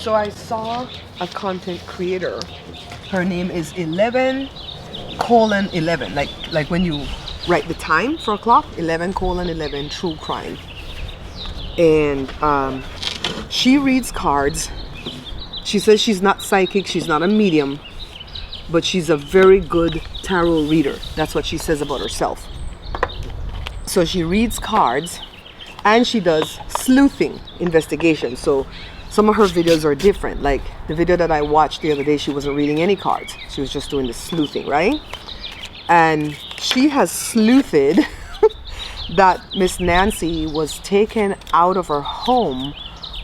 So I saw a content creator. Her name is 11:11. Like when you write the time for a clock, 11:11 true crime. And she reads cards. She says she's not psychic, she's not a medium, but she's a very good tarot reader. That's what she says about herself. So she reads cards and she does sleuthing investigation. So some of her videos are different. Like the video that I watched the other day, she wasn't reading any cards. She was just doing the sleuthing, right? And she has sleuthed that Miss Nancy was taken out of her home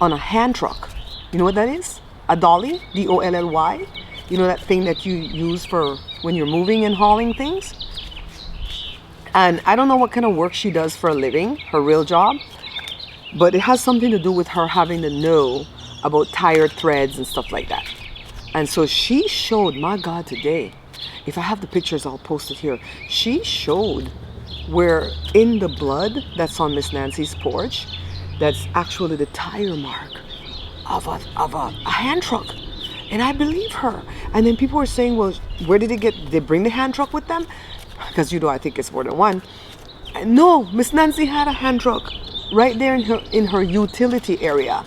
on a hand truck. You know what that is? A dolly, D-O-L-L-Y. You know that thing that you use for when you're moving and hauling things? And I don't know what kind of work she does for a living, her real job, but it has something to do with her having to know about tire threads and stuff like that. And so she showed, my God, today, if I have the pictures, I'll post it here. She showed where in the blood that's on Miss Nancy's porch, that's actually the tire mark of a hand truck. And I believe her. And then people were saying, well, where did they bring the hand truck with them? Because I think it's more than one. And no, Miss Nancy had a hand truck right there in her utility area.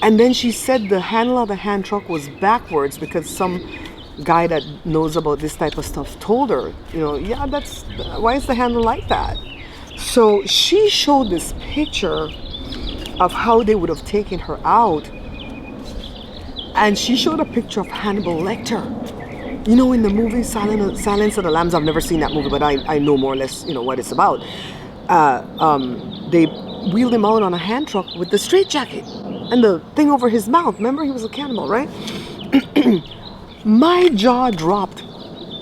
And then she said the handle of the hand truck was backwards because some guy that knows about this type of stuff told her, yeah, why is the handle like that? So she showed this picture of how they would have taken her out. And she showed a picture of Hannibal Lecter. In the movie Silence of the Lambs, I've never seen that movie, but I know more or less, what it's about. They wheeled him out on a hand truck with the straitjacket and the thing over his mouth. Remember, he was a cannibal, right? My jaw dropped.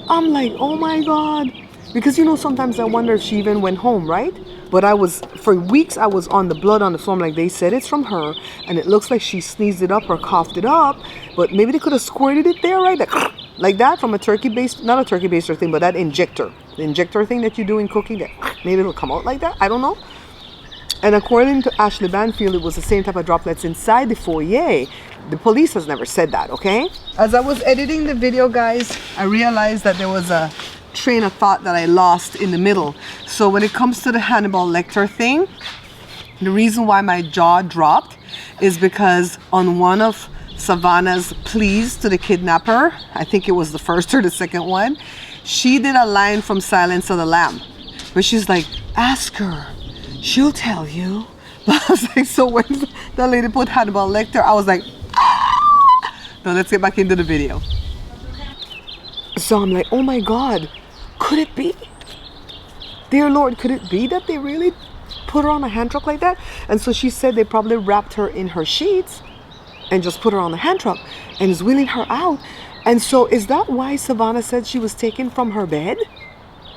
I'm like, oh my God. Because, sometimes I wonder if she even went home, right? But for weeks, I was on the blood on the floor. Like, they said it's from her. And it looks like she sneezed it up or coughed it up. But maybe they could have squirted it there, right? Like that from a turkey-based, not a turkey-baster thing, but that injector. The injector thing that you do in cooking, that maybe it'll come out like that. I don't know. And according to Ashley Banfield, it was the same type of droplets inside the foyer. The police has never said that, okay? As I was editing the video, guys, I realized that there was a train of thought that I lost in the middle. So when it comes to the Hannibal Lecter thing, the reason why my jaw dropped is because on one of Savannah's pleas to the kidnapper, I think it was the first or the second one, she did a line from Silence of the Lamb where she's like, ask her, she'll tell you. But I was like, so when the lady put Hannibal Lecter, I was like, ah! Now let's get back into the video. So I'm like, oh my God, could it be? Dear Lord, could it be that they really put her on a hand truck like that? And so she said they probably wrapped her in her sheets and just put her on the hand truck and is wheeling her out. And so is that why Savannah said she was taken from her bed?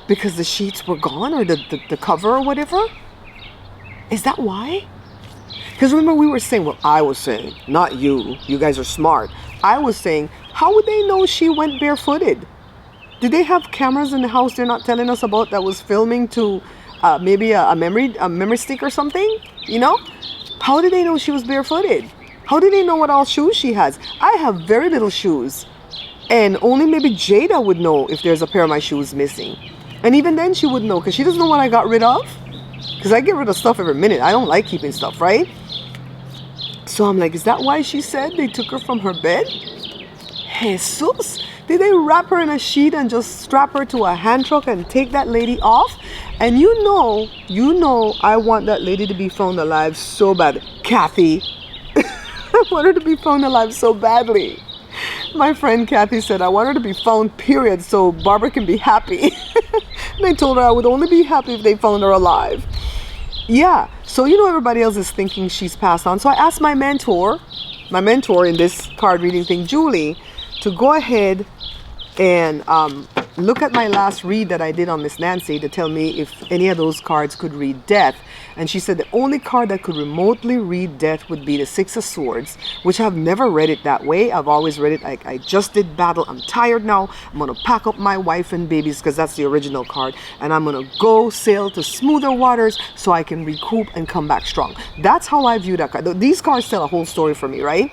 Because the sheets were gone, or the cover or whatever? Is that why? Because remember we were saying, well, I was saying, not you guys are smart. I was saying, how would they know she went barefooted? Did they have cameras in the house they're not telling us about that was filming to maybe a memory stick or something? How did they know she was barefooted? How did they know what all shoes she has? I have very little shoes. And only maybe Jada would know if there's a pair of my shoes missing. And even then she wouldn't know because she doesn't know what I got rid of. Because I get rid of stuff every minute. I don't like keeping stuff, right? So I'm like, is that why she said they took her from her bed? Jesus, did they wrap her in a sheet and just strap her to a hand truck and take that lady off? And you know, I want that lady to be found alive so bad. Kathy, I want her to be found alive so badly. My friend Kathy said, I want her to be found, period, so Barbara can be happy. And I told her I would only be happy if they found her alive. Yeah, so everybody else is thinking she's passed on. So I asked my mentor in this card reading thing, Julie, to go ahead and look at my last read that I did on Miss Nancy to tell me if any of those cards could read death. And she said the only card that could remotely read death would be the Six of Swords, which I've never read it that way. I've always read it like, I just did battle. I'm tired now. I'm going to pack up my wife and babies, because that's the original card. And I'm going to go sail to smoother waters so I can recoup and come back strong. That's how I view that card. These cards tell a whole story for me, right?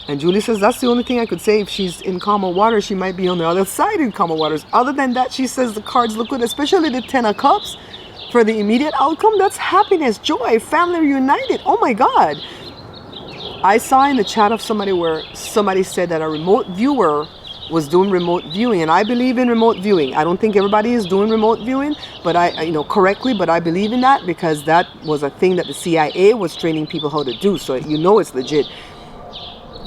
And Julie says that's the only thing I could say. If she's in calmer waters, she might be on the other side in calmer waters. Other than that, she says the cards look good, especially the Ten of Cups. For the immediate outcome, that's happiness, joy, family reunited. Oh my God. I saw in the chat of somebody where somebody said that a remote viewer was doing remote viewing, and I believe in remote viewing. I don't think everybody is doing remote viewing, but correctly, but I believe in that because that was a thing that the CIA was training people how to do. So it's legit.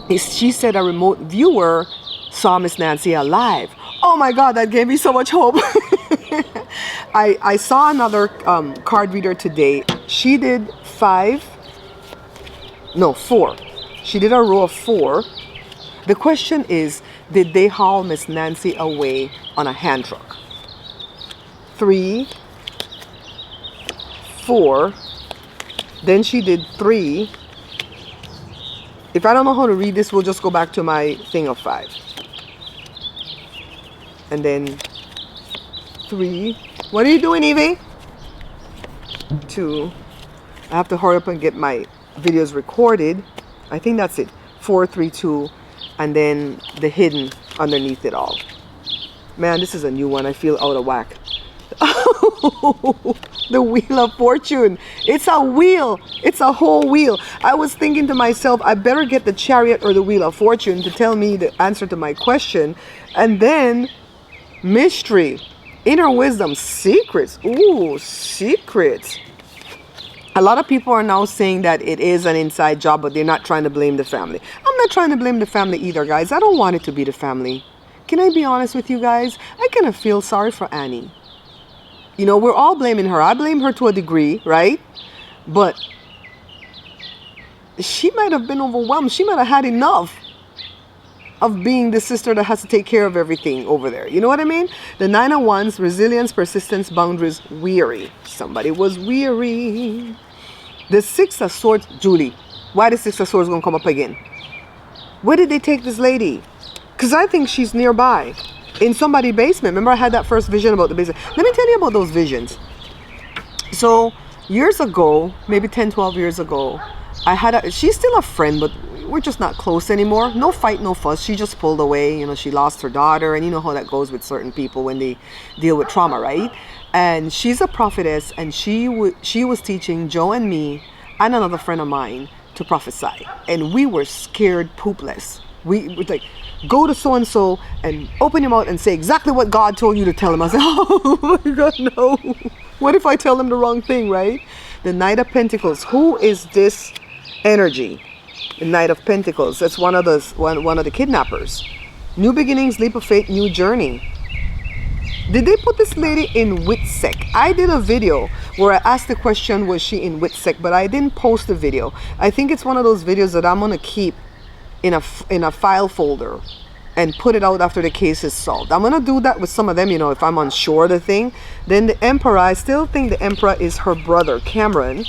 She said a remote viewer saw Miss Nancy alive. Oh my God, that gave me so much hope. I saw another card reader today. She did 4. She did a row of 4. The question is, did they haul Miss Nancy away on a hand truck? 3, 4. Then she did 3. If I don't know how to read this, we'll just go back to my thing of 5. And then 3. What are you doing, Evie? 2. I have to hurry up and get my videos recorded. I think that's it. 4, 3, 2. And then the hidden underneath it all. Man, this is a new one. I feel out of whack. The Wheel of Fortune. It's a wheel. It's a whole wheel. I was thinking to myself, I better get the Chariot or the Wheel of Fortune to tell me the answer to my question. And then mystery, inner wisdom, secrets. Ooh, secrets. A lot of people are now saying that it is an inside job, but they're not trying to blame the family. I'm not trying to blame the family either, guys. I don't want it to be the family. Can I be honest with you guys? I kind of feel sorry for Annie. We're all blaming her. I blame her to a degree, right? But she might have been overwhelmed. She might have had enough of being the sister that has to take care of everything over there. You know what I mean? The 9 of Wands, resilience, persistence, boundaries, weary. Somebody was weary. The 6 of Swords, Julie. Why the 6 of Swords gonna come up again? Where did they take this lady? Because I think she's nearby. In somebody's basement. Remember I had that first vision about the basement. Let me tell you about those visions. So years ago, maybe 10, 12 years ago, she's still a friend, but we're just not close anymore. No fight, no fuss. She just pulled away. She lost her daughter, and you know how that goes with certain people when they deal with trauma, right? And she's a prophetess, and she was teaching Joe and me and another friend of mine to prophesy. And we were scared poopless. We were like, go to so-and-so and open your mouth and say exactly what God told you to tell him. I said, oh my God, no. What if I tell them the wrong thing, right? The Knight of Pentacles. Who is this energy? The Knight of Pentacles. That's one of the kidnappers. New beginnings, leap of faith, new journey. Did they put this lady in Witsec? I did a video where I asked the question, was she in Witsec? But I didn't post the video. I think it's one of those videos that I'm going to keep in a file folder and put it out after the case is solved. I'm gonna do that with some of them, if I'm unsure of the thing. Then the Emperor, I still think the Emperor is her brother, Cameron.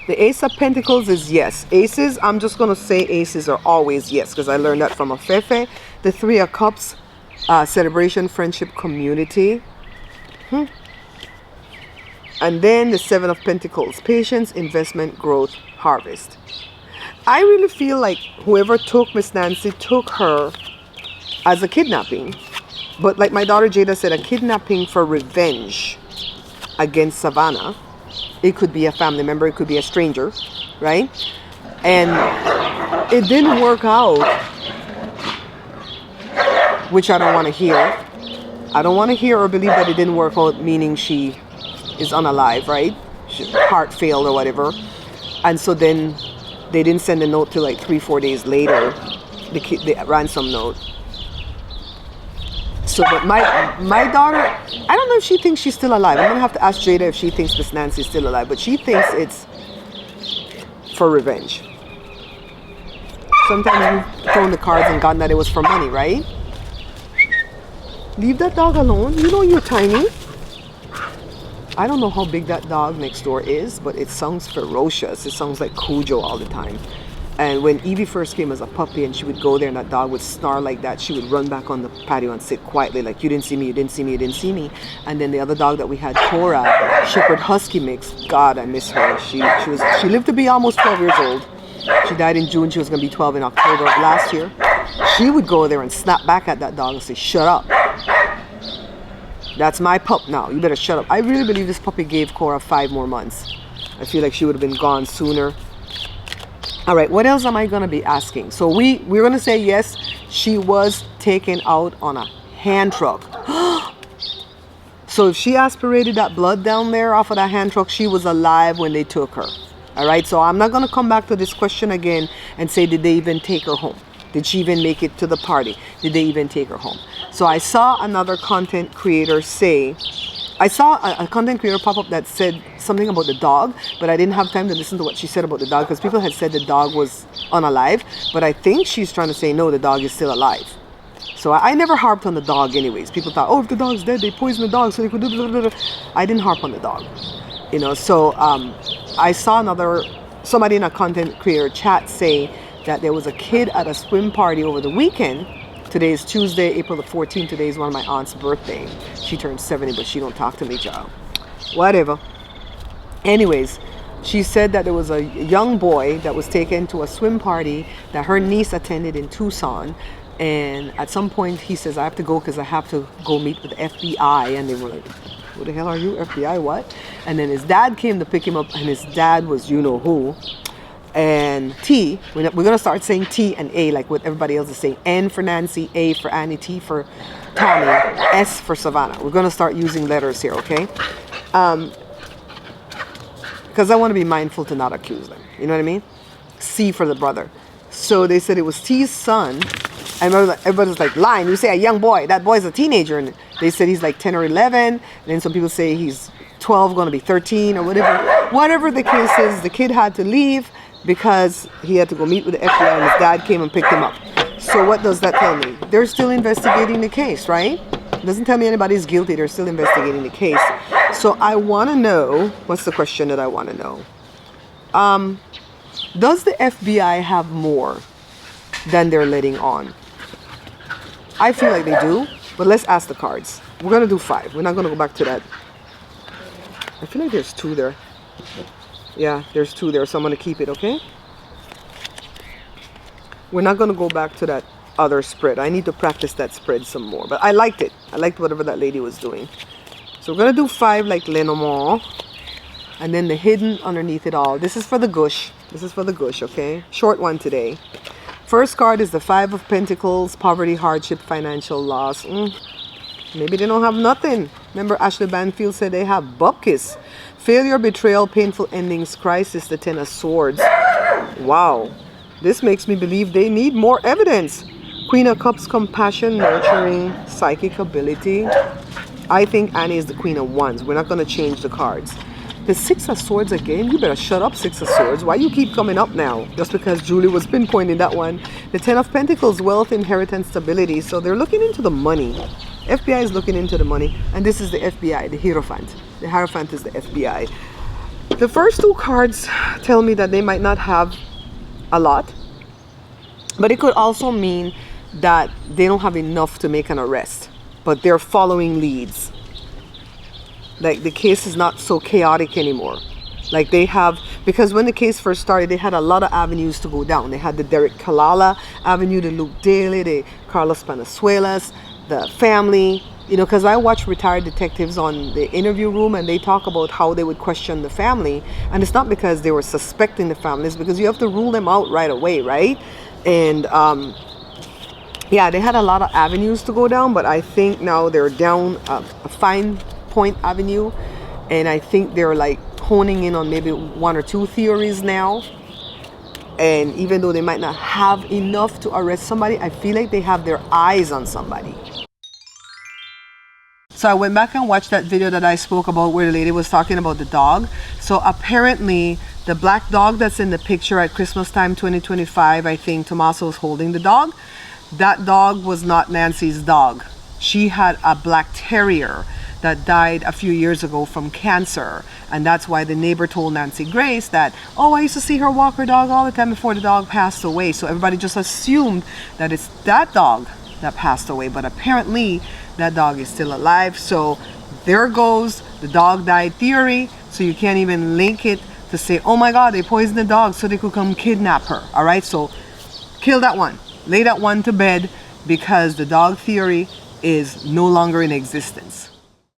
The Ace of Pentacles is yes. Aces, I'm just gonna say aces are always yes, because I learned that from a Fefe. The 3 of Cups, celebration, friendship, community. And then the 7 of Pentacles, patience, investment, growth, harvest. I really feel like whoever took Miss Nancy took her as a kidnapping. But like my daughter Jada said, a kidnapping for revenge against Savannah. It could be a family member, it could be a stranger, right? And it didn't work out, which I don't want to hear. I don't want to hear or believe that it didn't work out, meaning she is unalive, right? Heart failed or whatever. And so then they didn't send a note till like 3-4 days later, the ransom note. So, but my daughter, I don't know if she thinks she's still alive. I'm gonna have to ask Jada if she thinks Miss Nancy's still alive, but she thinks it's for revenge. Sometimes we've thrown the cards and gotten that it was for money, right? Leave that dog alone. You know you're tiny. I don't know how big that dog next door is, but it sounds ferocious. It sounds like Cujo all the time. And when Evie first came as a puppy and she would go there and that dog would snarl like that, she would run back on the patio and sit quietly like, you didn't see me, you didn't see me, you didn't see me. And then the other dog that we had, Cora, Shepherd Husky mix, God, I miss her. She lived to be almost 12 years old. She died in June. She was going to be 12 in October of last year. She would go there and snap back at that dog and say, shut up. That's my pup now. You better shut up. I really believe this puppy gave Cora 5 more months. I feel like she would have been gone sooner. All right, what else am I going to be asking? So we're going to say yes, she was taken out on a hand truck. So if she aspirated that blood down there off of that hand truck, she was alive when they took her. All right, so I'm not going to come back to this question again and say, did they even take her home? Did she even make it to the party? Did they even take her home? So I saw another content creator say, I saw a content creator pop up that said something about the dog, but I didn't have time to listen to what she said about the dog because people had said the dog was unalive, but I think she's trying to say, no, the dog is still alive. So I never harped on the dog anyways. People thought, oh, if the dog's dead, they poison the dog so they could do blah, blah, blah. I didn't harp on the dog. You know, so I saw somebody in a content creator chat say that there was a kid at a swim party over the weekend. Today is Tuesday, April the 14th. Today is one of my aunt's birthday. She turned 70, but she don't talk to me, child. Whatever. Anyways, she said that there was a young boy that was taken to a swim party that her niece attended in Tucson. And at some point, he says, I have to go because I have to go meet with the FBI. And they were like, who the hell are you? FBI what? And then his dad came to pick him up, and his dad was you-know-who. And T, we're going to start saying T and A like what everybody else is saying. N for Nancy, A for Annie, T for Tommy, S for Savannah. We're going to start using letters here, okay? Because I want to be mindful to not accuse them. You know what I mean? C for the brother. So they said it was T's son. I remember everybody's like, lying. You say a young boy. That boy's a teenager. And they said he's like 10 or 11. And then some people say he's 12, going to be 13 or whatever. Whatever the case is, the kid had to leave because he had to go meet with the FBI and his dad came and picked him up. So what does that tell me? They're still investigating the case, right? It doesn't tell me anybody's guilty. They're still investigating the case. So I want to know, what's the question that I want to know? Does the FBI have more than they're letting on? I feel like they do, but let's ask the cards. We're going to do 5. We're not going to go back to that. I feel like there's 2 there. Yeah, there's 2 there, so I'm going to keep it, okay? We're not going to go back to that other spread. I need to practice that spread some more. But I liked it. I liked whatever that lady was doing. So we're going to do 5 like Lenormand. And then the hidden underneath it all. This is for the gush. This is for the gush, okay? Short one today. First card is the 5 of Pentacles. Poverty, hardship, financial loss. Maybe they don't have nothing. Remember Ashley Banfield said they have bupkis. Failure, betrayal, painful endings, crisis, the 10 of Swords. Wow. This makes me believe they need more evidence. Queen of Cups, compassion, nurturing, psychic ability. I think Annie is the Queen of Wands. We're not going to change the cards. The 6 of Swords again. You better shut up, 6 of Swords. Why you keep coming up now? Just because Julie was pinpointing that one. The 10 of Pentacles, wealth, inheritance, stability. So they're looking into the money. FBI is looking into the money. And this is the FBI, the Hierophant. The Hierophant is the FBI. The first 2 cards tell me that they might not have a lot. But it could also mean that they don't have enough to make an arrest. But they're following leads. Like the case is not so chaotic anymore. Like they have, because when the case first started, they had a lot of avenues to go down. They had the Derek Kalala Avenue, the Luke Daly, the Carlos Panazuelas, the family. You know, because I watch retired detectives on the interview room and they talk about how they would question the family. And it's not because they were suspecting the family, it's because you have to rule them out right away, right? And yeah, they had a lot of avenues to go down, but I think now they're down a fine point avenue. And I think they're like honing in on maybe 1 or 2 theories now. And even though they might not have enough to arrest somebody, I feel like they have their eyes on somebody. So I went back and watched that video that I spoke about where the lady was talking about the dog. So apparently the black dog that's in the picture at Christmas time 2025, I think Tommaso was holding the dog. That dog was not Nancy's dog. she had a black terrier that died a few years ago from cancer. And that's why the neighbor told Nancy Grace that, oh, I used to see her walk her dog all the time before the dog passed away. So everybody just assumed that it's that dog that passed away. But apparently that dog is still alive. So there goes the dog died theory. So you can't even link it to say, oh my God, they poisoned the dog so they could come kidnap her. All right, so kill that one. Lay that one to bed, because the dog theory is no longer in existence.